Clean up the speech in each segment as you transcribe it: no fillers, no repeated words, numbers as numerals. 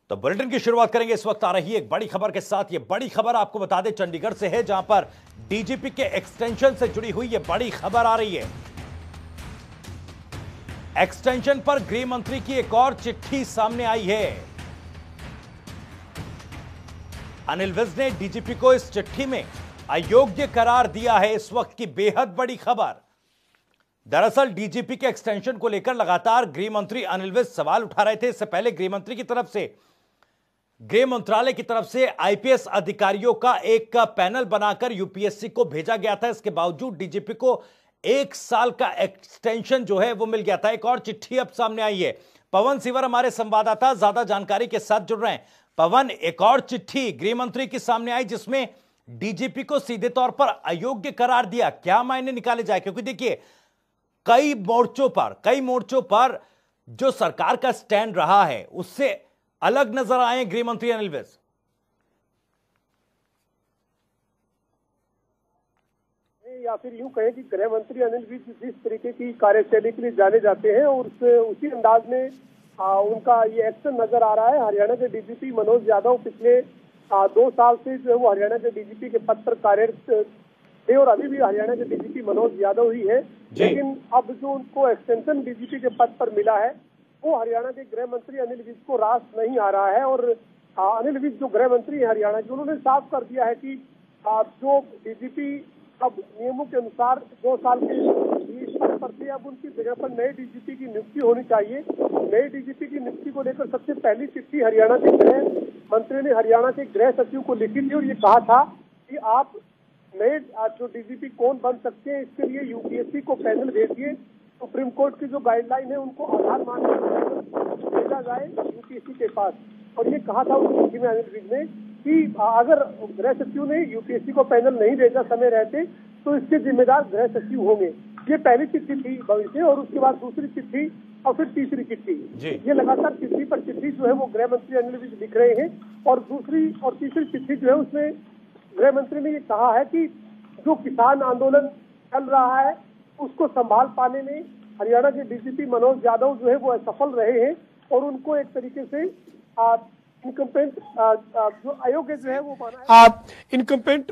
तो बुलेटिन की शुरुआत करेंगे। इस वक्त आ रही है एक बड़ी खबर के साथ। ये बड़ी खबर आपको बता दें चंडीगढ़ से है, जहां पर डीजीपी के एक्सटेंशन से जुड़ी हुई ये बड़ी खबर आ रही है। एक्सटेंशन पर गृह मंत्री की एक और चिट्ठी सामने आई है। अनिल विज ने डीजीपी को इस चिट्ठी में अयोग्य करार दिया है। इस वक्त की बेहद बड़ी खबर। दरअसल डीजीपी के एक्सटेंशन को लेकर लगातार गृह मंत्री अनिल विज सवाल उठा रहे थे। इससे पहले गृह मंत्री की तरफ से, गृह मंत्रालय की तरफ से आईपीएस अधिकारियों का एक पैनल बनाकर यूपीएससी को भेजा गया था। इसके बावजूद डीजीपी को 1 साल का एक्सटेंशन जो है वो मिल गया था। एक और चिट्ठी अब सामने आई है। पवन सिवर हमारे संवाददाता ज्यादा जानकारी के साथ जुड़ रहे हैं। पवन, एक और चिट्ठी गृह मंत्री की सामने आई जिसमें डीजीपी को सीधे तौर पर अयोग्य करार दिया। क्या मायने निकाले जाए? क्योंकि देखिए कई मोर्चों पर जो सरकार का स्टैंड रहा है उससे अलग नजर आए गृह मंत्री अनिल विज। या फिर यूं कहें कि गृह मंत्री अनिल विज जिस तरीके की कार्यशैली के लिए जाने जाते हैं और उसी अंदाज में उनका ये एक्शन नजर आ रहा है। हरियाणा के डीजीपी मनोज यादव पिछले 2 साल से जो है वो हरियाणा के डीजीपी के पद पर कार्यरत थे और अभी भी हरियाणा के डीजीपी मनोज यादव ही है। लेकिन अब जो उनको एक्सटेंशन डीजीपी के पद पर मिला है वो हरियाणा के गृह मंत्री अनिल विज को रास नहीं आ रहा है। और अनिल विज जो गृह मंत्री है हरियाणा के, उन्होंने साफ कर दिया है कि जो डीजीपी अब नियमों के अनुसार 2 साल के इस पद पर थे, अब उनकी जगह पर नए डीजीपी की नियुक्ति होनी चाहिए। नए डीजीपी की नियुक्ति को लेकर सबसे पहली चिट्ठी हरियाणा के गृह मंत्री ने हरियाणा के गृह सचिव को लिखी थी और ये कहा था कि आप नए जो डीजीपी कौन बन सकते हैं इसके लिए यूपीएससी को पैनल भेजिए। सुप्रीम कोर्ट की जो गाइडलाइन है उनको आधार मानकर भेजा जाए यूपीएससी के पास। और ये कहा था उस चिट्ठी में अनिल विज ने कि अगर गृह सचिव ने यूपीएससी को पैनल नहीं भेजा समय रहते तो इसके जिम्मेदार गृह सचिव होंगे। ये पहली चिट्ठी थी भविष्य, और उसके बाद दूसरी चिट्ठी और फिर तीसरी चिट्ठी। ये लगातार चिट्ठी पर चिट्ठी जो है वो गृह मंत्री अनिल विज लिख रहे हैं। और दूसरी और तीसरी चिट्ठी जो है उसमें गृह मंत्री ने ये कहा है कि जो किसान आंदोलन चल रहा है उसको संभाल पाने में हरियाणा के डीजीपी मनोज यादव जो है वो असफल रहे हैं और उनको एक तरीके से इनकम्पेटेंट जो अयोग्य जो है वो माना है। इनकम्पेटेंट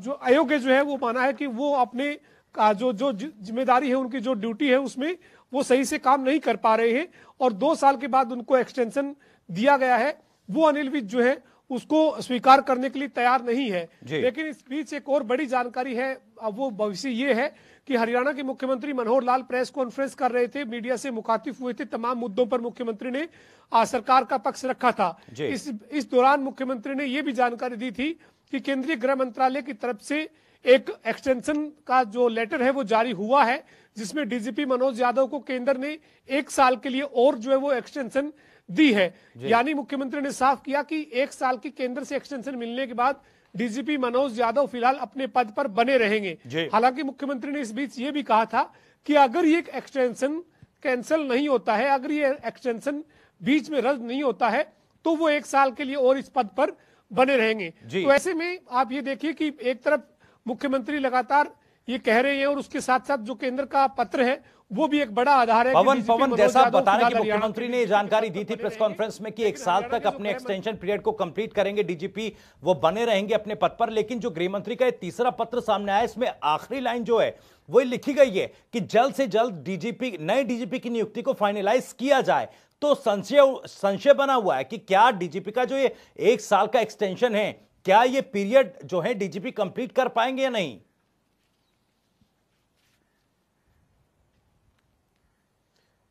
जो अयोग्य जो है वो माना है कि वो अपने जो जिम्मेदारी है, उनकी जो ड्यूटी है उसमें वो सही से काम नहीं कर पा रहे हैं और 2 साल के बाद उनको एक्सटेंशन दिया गया है। वो अनिल विज जो है उसको स्वीकार करने के लिए तैयार नहीं है। लेकिन इस बीच एक और बड़ी जानकारी है, वो भविष्य ये है कि हरियाणा के मुख्यमंत्री मनोहर लाल प्रेस कॉन्फ्रेंस कर रहे थे, मीडिया से मुखातिब हुए थे। तमाम मुद्दों पर मुख्यमंत्री ने सरकार का पक्ष रखा था। इस दौरान मुख्यमंत्री ने यह भी जानकारी दी थी कि केंद्रीय गृह मंत्रालय की तरफ से एक एक्सटेंशन का जो लेटर है वो जारी हुआ है, जिसमें डीजीपी मनोज यादव को केंद्र ने 1 साल के लिए और जो है वो एक्सटेंशन दी है। यानी मुख्यमंत्री ने साफ किया कि 1 साल की केंद्र से एक्सटेंशन मिलने के बाद डीजीपी मनोज यादव फिलहाल अपने पद पर बने रहेंगे। हालांकि मुख्यमंत्री ने इस बीच ये भी कहा था कि अगर ये एक्सटेंशन कैंसिल नहीं होता है, अगर ये एक्सटेंशन बीच में रद्द नहीं होता है तो वो 1 साल के लिए और इस पद पर बने रहेंगे। तो ऐसे में आप ये देखिए कि एक तरफ मुख्यमंत्री लगातार ये कह रहे हैं और उसके साथ साथ जो केंद्र का पत्र है वो भी एक बड़ा आधार है। पवन जैसा बता रहे कि मुख्यमंत्री ने जानकारी दी थी प्रेस कॉन्फ्रेंस में कि 1 साल तक अपने एक्सटेंशन पीरियड को कंप्लीट करेंगे डीजीपी, वो बने रहेंगे अपने पद पर। लेकिन जो गृह मंत्री का ये तीसरा पत्र सामने आया, इसमें आखिरी लाइन जो है वो लिखी गई है कि जल्द से जल्द नए डीजीपी की नियुक्ति को फाइनलाइज किया जाए। तो संशय बना हुआ है कि क्या डीजीपी का जो ये 1 साल का एक्सटेंशन है, क्या ये पीरियड जो है डीजीपी कंप्लीट कर पाएंगे या नहीं?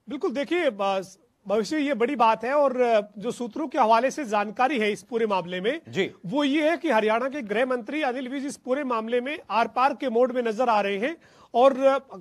बिल्कुल, देखिए भविष्य ये बड़ी बात है और जो सूत्रों के हवाले से जानकारी है इस पूरे मामले में वो ये है कि हरियाणा के गृह मंत्री अनिल विज इस पूरे मामले में आर पार के मोड में नजर आ रहे हैं और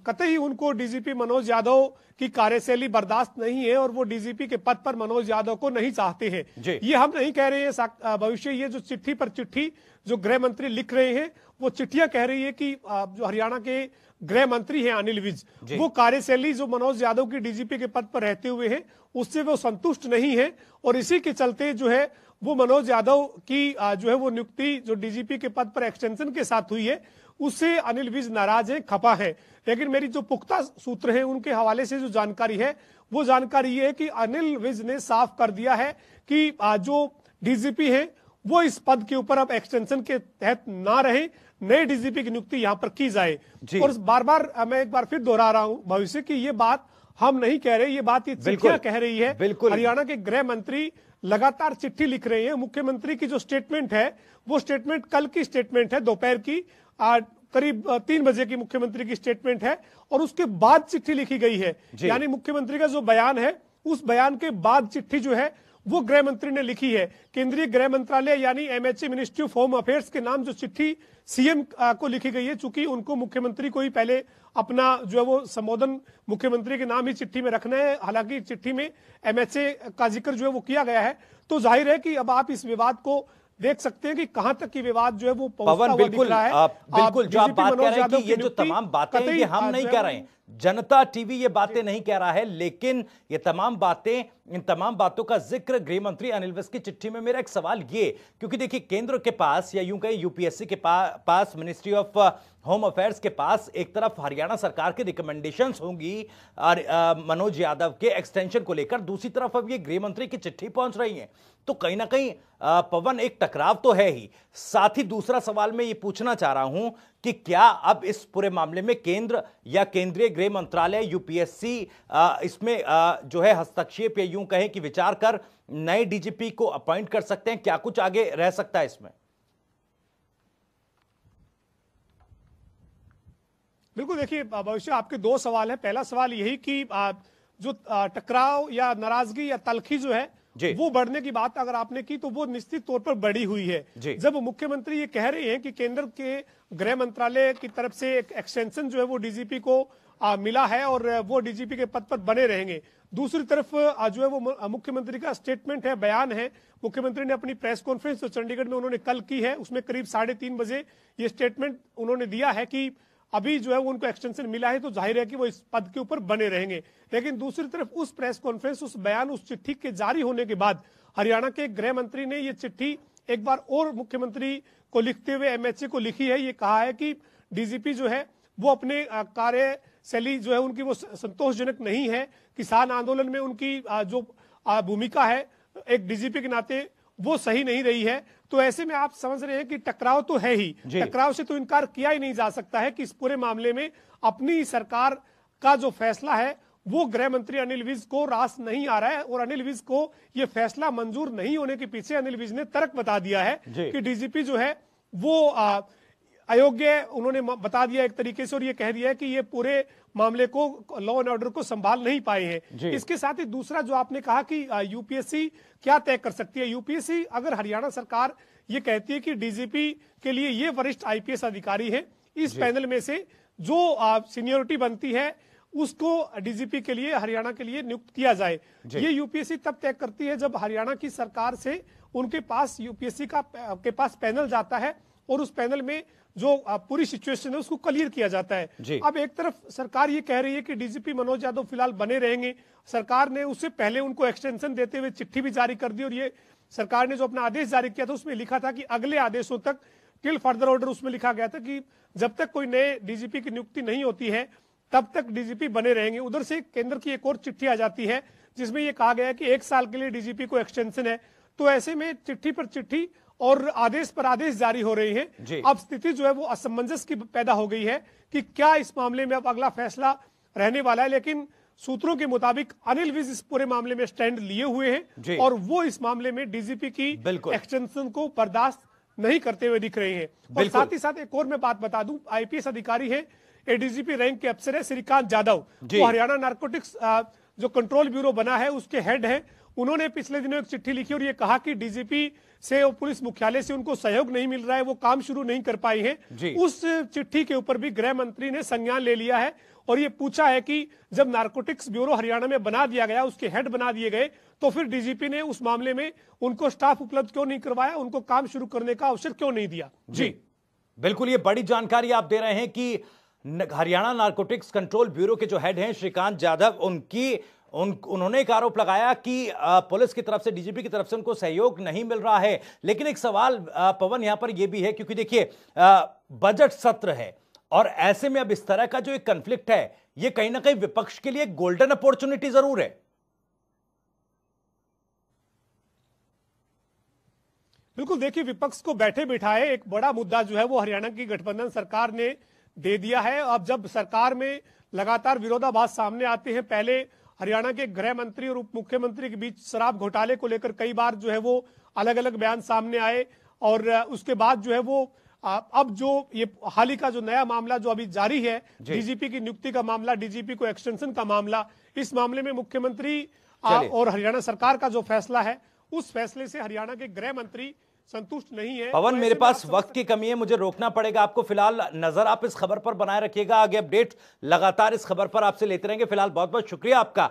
कतई उनको डीजीपी मनोज यादव की कार्यशैली बर्दाश्त नहीं है और वो डीजीपी के पद पर मनोज यादव को नहीं चाहते हैं। ये हम नहीं कह रहे हैं भविष्य, ये जो चिट्ठी पर चिट्ठी जो गृह मंत्री लिख रहे हैं वो चिट्ठियां कह रही है कि जो हरियाणा के गृह मंत्री हैं अनिल विज, वो कार्यशैली जो मनोज यादव की डीजीपी के पद पर रहते हुए हैं उससे वो संतुष्ट नहीं है और इसी के चलते जो है वो मनोज यादव की जो है वो नियुक्ति जो डीजीपी के पद पर एक्सटेंशन के साथ हुई है उससे अनिल विज नाराज है, खफा है। लेकिन मेरी जो पुख्ता सूत्र हैं उनके हवाले से जो जानकारी है वो जानकारी ये है कि अनिल विज ने साफ कर दिया है कि जो डीजीपी है वो इस पद के ऊपर अब एक्सटेंशन के तहत ना रहे, नए डीजीपी की नियुक्ति यहां पर की जाए। और बार बार मैं एक बार फिर दोहरा रहा हूं भविष्य की ये बात हम नहीं कह रहे, ये बात ये चिट्ठियां कह रही है। हरियाणा के गृह मंत्री लगातार चिट्ठी लिख रहे हैं। मुख्यमंत्री की जो स्टेटमेंट है वो स्टेटमेंट कल की स्टेटमेंट है, दोपहर की करीब 3 बजे की मुख्यमंत्री की स्टेटमेंट है और उसके बाद चिट्ठी लिखी गई है। यानी मुख्यमंत्री का जो बयान है उस बयान के बाद चिट्ठी जो है वो गृह मंत्री ने लिखी है। केंद्रीय गृह मंत्रालय यानी MHA ministry of home affairs के नाम जो चिट्ठी सीएम को लिखी गई है, चूंकि उनको मुख्यमंत्री को ही पहले अपना जो है वो संबोधन मुख्यमंत्री के नाम ही चिट्ठी में रखना है, हालांकि चिट्ठी में एमएचए का जिक्र जो है वो किया गया है। तो जाहिर है कि अब आप इस विवाद को देख सकते हैं कि कहां तक की विवाद जो है वो पहुंचता हुआ दिख रहा है। बिल्कुल जो आप बात कह रहे हैं कि ये जो तमाम बातें हैं ये हम नहीं कह रहे हैं, जनता टीवी ये बातें नहीं कह रहा है, लेकिन ये तमाम बातें, इन तमाम बातों का जिक्र गृह मंत्री अनिल विज की चिट्ठी में। मेरा एक सवाल ये, क्योंकि देखिए केंद्र के पास या यूं कहें यूपीएससी के पास, मिनिस्ट्री ऑफ होम अफेयर्स के पास एक तरफ हरियाणा सरकार की रिकमेंडेशंस होंगी और मनोज यादव के एक्सटेंशन को लेकर, दूसरी तरफ अब ये गृह मंत्री की चिट्ठी पहुंच रही है, तो कहीं ना कहीं पवन एक टकराव तो है ही। साथ ही दूसरा सवाल मैं ये पूछना चाह रहा हूं कि क्या अब इस पूरे मामले में केंद्र या केंद्रीय गृह मंत्रालय यूपीएससी इसमें जो है हस्तक्षेप या यूं कहें कि विचार कर नए डीजीपी को अपॉइंट कर सकते हैं? क्या कुछ आगे रह सकता है इसमें? बिल्कुल, देखिए भविष्य आपके 2 सवाल है। पहला सवाल यही कि जो टकराव या नाराजगी या तलखी जो है वो बढ़ने की बात अगर आपने की तो वो निश्चित तौर पर बढ़ी हुई है। जब मुख्यमंत्री ये कह रहे हैं कि केंद्र के गृह मंत्रालय की तरफ से एक एक्सटेंशन जो है वो डीजीपी को मिला है और वो डीजीपी के पद पर बने रहेंगे, दूसरी तरफ जो है वो मुख्यमंत्री का स्टेटमेंट है, बयान है। मुख्यमंत्री ने अपनी प्रेस कॉन्फ्रेंस जो चंडीगढ़ में उन्होंने कल की है उसमें करीब 3:30 बजे ये स्टेटमेंट उन्होंने दिया है कि अभी जो है वो उनको एक्सटेंशन मिला है तो जाहिर है कि वो इस पद के ऊपर बने रहेंगे। लेकिन दूसरी तरफ उस प्रेस कॉन्फ्रेंस, उस बयान, उस चिट्ठी के जारी होने के बाद हरियाणा के गृह मंत्री ने ये चिट्ठी एक बार और मुख्यमंत्री को लिखते हुए एमएचए को लिखी है। ये कहा है कि डीजीपी जो है वो अपने कार्यशैली जो है उनकी वो संतोषजनक नहीं है। किसान आंदोलन में उनकी जो भूमिका है एक डीजीपी के नाते वो सही नहीं रही है। तो ऐसे में आप समझ रहे हैं कि टकराव तो है ही, टकराव से तो इनकार किया ही नहीं जा सकता है कि इस पूरे मामले में अपनी सरकार का जो फैसला है वो गृह मंत्री अनिल विज को रास नहीं आ रहा है। और अनिल विज को ये फैसला मंजूर नहीं होने के पीछे अनिल विज ने तर्क बता दिया है कि डीजीपी जो है वो अयोग्य, उन्होंने बता दिया एक तरीके से, और ये कह दिया है कि ये पूरे मामले को, लॉ एंड ऑर्डर को संभाल नहीं पाए हैं। इसके साथ ही दूसरा जो आपने कहा कि यूपीएससी क्या तय कर सकती है, यूपीएससी अगर हरियाणा सरकार ये कहती है कि डीजीपी के लिए ये वरिष्ठ आईपीएस अधिकारी है, इस पैनल में से जो सीनियरिटी बनती है उसको डीजीपी के लिए, हरियाणा के लिए नियुक्त किया जाए। ये यूपीएससी तब तय करती है जब हरियाणा की सरकार से उनके पास यूपीएससी के पास पैनल जाता है और उस पैनल में जो पूरी सिचुएशन है उसको क्लियर किया जाता है। अब एक तरफ सरकार ये कह रही है कि डीजीपी मनोज यादव फिलहाल बने रहेंगे। सरकार ने उससे पहले उनको एक्सटेंशन देते हुए चिट्ठी भी जारी कर दी और ये सरकार ने जो अपना आदेश जारी किया था उसमें लिखा था कि अगले आदेशों तक, टिल फर्दर ऑर्डर, उसमें लिखा गया था कि जब तक कोई नए डीजीपी की नियुक्ति नहीं होती है तब तक डीजीपी बने रहेंगे। उधर से केंद्र की एक और चिट्ठी आ जाती है जिसमें यह कहा गया है कि 1 साल के लिए डीजीपी को एक्सटेंशन है। तो ऐसे में चिट्ठी पर चिट्ठी और आदेश पर आदेश जारी हो रही है। अब स्थिति जो है वो असमंजस की पैदा हो गई है कि क्या इस मामले में अब अगला फैसला रहने वाला है। लेकिन सूत्रों के मुताबिक अनिल विज इस पूरे मामले में स्टैंड लिए हुए हैं और वो इस मामले में डीजीपी की एक्सटेंशन को बर्दाश्त नहीं करते हुए दिख रहे हैं। और साथ ही साथ एक और मैं बात बता दूं, आईपीएस अधिकारी है, एडीजीपी रैंक के अफसर है श्रीकांत जाधव, वो हरियाणा नारकोटिक्स जो कंट्रोल ब्यूरो बना है उसके हेड है। उन्होंने पिछले दिनों एक चिट्ठी लिखी और ये कहा कि डीजीपी से और पुलिस मुख्यालय से उनको सहयोग नहीं मिल रहा है, वो काम शुरू नहीं कर पाई है। उस चिट्ठी के ऊपर भी गृह मंत्री ने संज्ञान ले लिया है और ये पूछा है कि जब नारकोटिक्स ब्यूरो हरियाणा में बना दिया गया, उसके हेड बना दिए गए, तो फिर डीजीपी ने उस मामले में उनको स्टाफ उपलब्ध क्यों नहीं करवाया, उनको काम शुरू करने का अवसर क्यों नहीं दिया। जी बिल्कुल, ये बड़ी जानकारी आप दे रहे हैं कि हरियाणा नारकोटिक्स कंट्रोल ब्यूरो के जो हेड हैं श्रीकांत जाधव, उन्होंने एक आरोप लगाया कि पुलिस की तरफ से, डीजीपी की तरफ से उनको सहयोग नहीं मिल रहा है। लेकिन एक सवाल पवन यहां पर यह भी है, क्योंकि देखिए बजट सत्र है और ऐसे में अब इस तरह का जो एक कॉन्फ्लिक्ट है यह कहीं ना कहीं विपक्ष के लिए एक गोल्डन अपॉर्चुनिटी जरूर है। बिल्कुल, देखिए विपक्ष को बैठे बिठाए एक बड़ा मुद्दा जो है वो हरियाणा की गठबंधन सरकार ने दे दिया है। अब जब सरकार में लगातार विरोधाभास सामने आते हैं, पहले हरियाणा के गृह मंत्री और उप मुख्यमंत्री के बीच शराब घोटाले को लेकर कई बार जो है वो अलग अलग बयान सामने आए, और उसके बाद जो है वो अब जो ये हाल ही का जो नया मामला जो अभी जारी है, डीजीपी की नियुक्ति का मामला, डीजीपी को एक्सटेंशन का मामला, इस मामले में मुख्यमंत्री और हरियाणा सरकार का जो फैसला है, उस फैसले से हरियाणा के गृह मंत्री संतुष्ट नहीं है। पवन, तो मेरे पास वक्त की कमी है, मुझे रोकना पड़ेगा आपको। फिलहाल नजर आप इस खबर पर बनाए रखिएगा, आगे अपडेट लगातार इस खबर पर आपसे लेते रहेंगे। फिलहाल बहुत बहुत शुक्रिया आपका